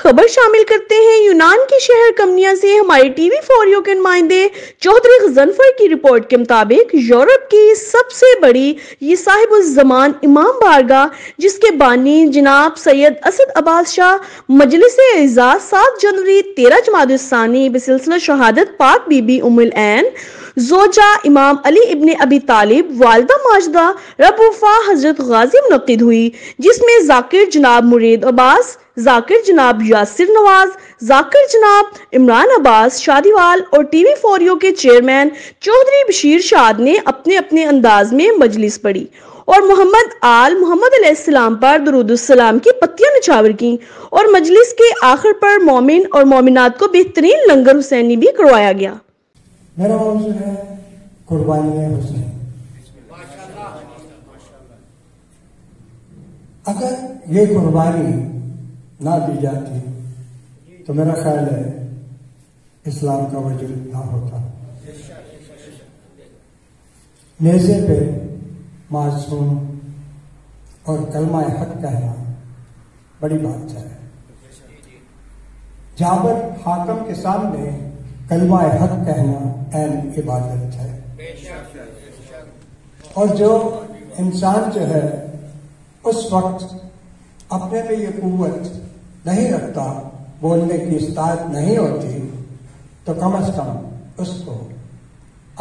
खबर शामिल करते हैं। यूनान के शहर कमनिया से हमारे टीवी फॉरियो के नुमाइंदे चौधरी गजनफर की रिपोर्ट के मुताबिक यूरोप की सबसे बड़ी ये साहिब-उज़-ज़मान इमाम बारगाह, जिसके बानी जनाब सैयद असद अब्बास शाह मजलिस-ए-इज़्ज़ा 7 जनवरी 13 जमाद-उस-सानी बसिलसिला शहादत पाक बीबी उम्मुल ऐन जोजा इमाम अली इब्ने अबी तालिब वालिदा माजिदा रबूफा हजरत गाजी मुनक्किद हुई, जिसमें जाकिर जनाब मुरीद अब्बास, जाकिर जनाब यासिर नवाज, जाकिर जनाब इमरान अब्बास शादीवाल और टीवी फॉरियो के चेयरमैन चौधरी बशीर शाद ने अपने अपने अंदाज में मजलिस पढ़ी और मोहम्मद अलैहिस्सलाम पर दुरूदुस्सलाम की पत्तियां निछावर की और मजलिस के आखिर पर मोमिन और मोमिनात को बेहतरीन लंगर हुसैनी भी करवाया गया। मेरा मौजू है कुर्बानी हुसैन। अगर ये कुर्बानी ना दी जाती तो मेरा ख्याल है इस्लाम का वजूद ना होता। नेज़े पे मासूम और कलमा हक कहना बड़ी बात है। जाबर हाकम के सामने कलमा हक कहना ऐन इबादत है। और जो इंसान जो है उस वक्त अपने में ये कुव्वत नहीं रखता, बोलने की इस्तात नहीं होती, तो कम अज कम उसको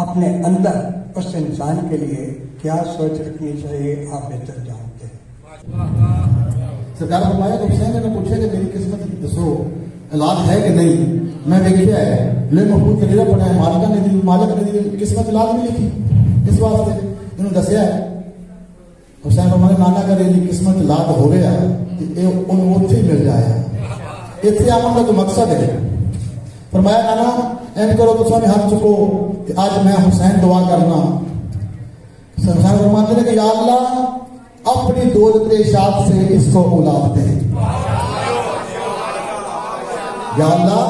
अपने अंदर उस इंसान के लिए क्या सोच रखनी चाहिए आप बेहतर जानते हैं। सरकार फरमाया तो हुसैन ने पूछा कि मेरी किस्मत दसो औलाद है कि नहीं। मैं देखिया है ले महबूब कलीरा पढ़ा है, मालिक ने दी किस्मत औलाद नहीं लिखी, इस वास्ते इन्होंने दसिया है। हुसैन फरमाया नाना का मेरी किस्मत औलाद हो गया उन्हें उत्थे मिल जाए। इतने आमन का तो मकसद है। फरमाया नाना एन करो तो स्वामी हाथ चुको कि आज मैं हुसैन दुआ करना। हुसैन फरमाते हैं कि या अल्लाह अपनी दौलत शाद से इसको औलाद दे। या अल्लाह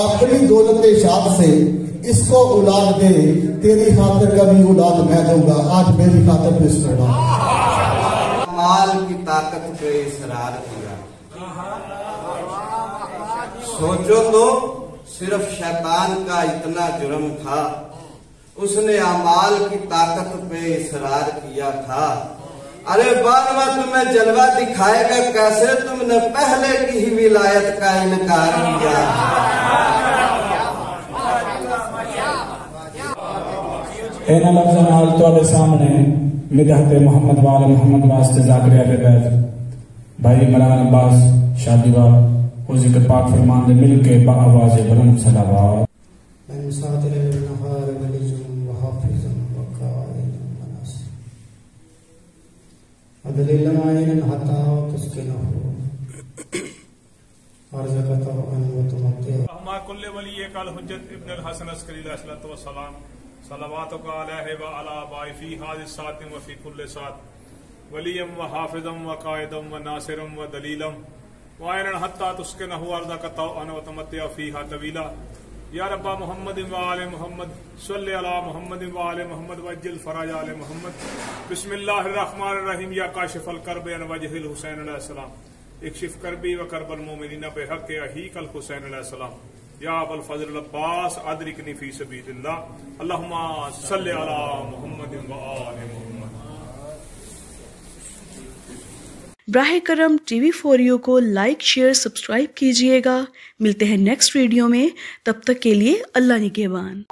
अपनी दौलत शाद से इसको औलाद दे, तेरी खातिर का भी औलाद मैं दूंगा, आज मेरी खातिर भी इसको माल की ताकत पे इसरार किया। सोचो तो सिर्फ शैतान का इतना जुर्म था, उसने अमाल की ताकत पे इसरार किया था। अरे बाद में तुम्हें जलवा दिखाएगा कैसे, तुमने पहले की ही विलायत का इनकार किया। एना लफ्ज़ नाल तुहाडे सामने मिदहत मोहम्मद वाले मोहम्मद वास्ते जाकरिया दे बैत भाई इमरान अब्बास शादीवाल वो जिक्र पाक फरमान दे मिल के बा आवाज़ बुलंद सलावत मन सादिर नहार वलिजुम व हाफिजुम व काइदुम व नासिर अदलिल माइन हता तुस्किनहु अर्ज़कतहु अन व तुमत्ति अहमा कुल्ले वली कल हुज्जत इब्न अल हसन अस्करी अलैहिस्सलातु व सलाम सलावातुका अलैहि व अला बाई फी हादिस सातिन व फी कुल्ले सात वलियम व हाफिज़म व काइदम व नासिरम व दलीलम व आयरन हत्ता तुस्किनहु अर्ज़कतहु अन व तुमत्ति फीहा तवीला। या रब्बा मोहम्मद व आले मोहम्मद सल्लि अला मोहम्मद व आले मोहम्मद वज्जिल फराज आले मोहम्मद। बिस्मिल्लाहिर रहमानिर रहीम। या काशिफल कर्ब अन वजहिल हुसैन अलैहिस्सलाम इक्शिफ कर्बी व कर्बल मोमिनीन बिहक़ अहीकल हुसैन अलैहिस्सलाम। या अबुल फज़ल अब्बास अदरिकनी फी सबीलिल्लाह। अल्लाहुम्मा सल्लि अला मुहम्मद व आले मोहम्मद। ब्राहे करम टीवी फॉरियो को लाइक शेयर सब्सक्राइब कीजिएगा। मिलते हैं नेक्स्ट वीडियो में, तब तक के लिए अल्लाह निगहबान।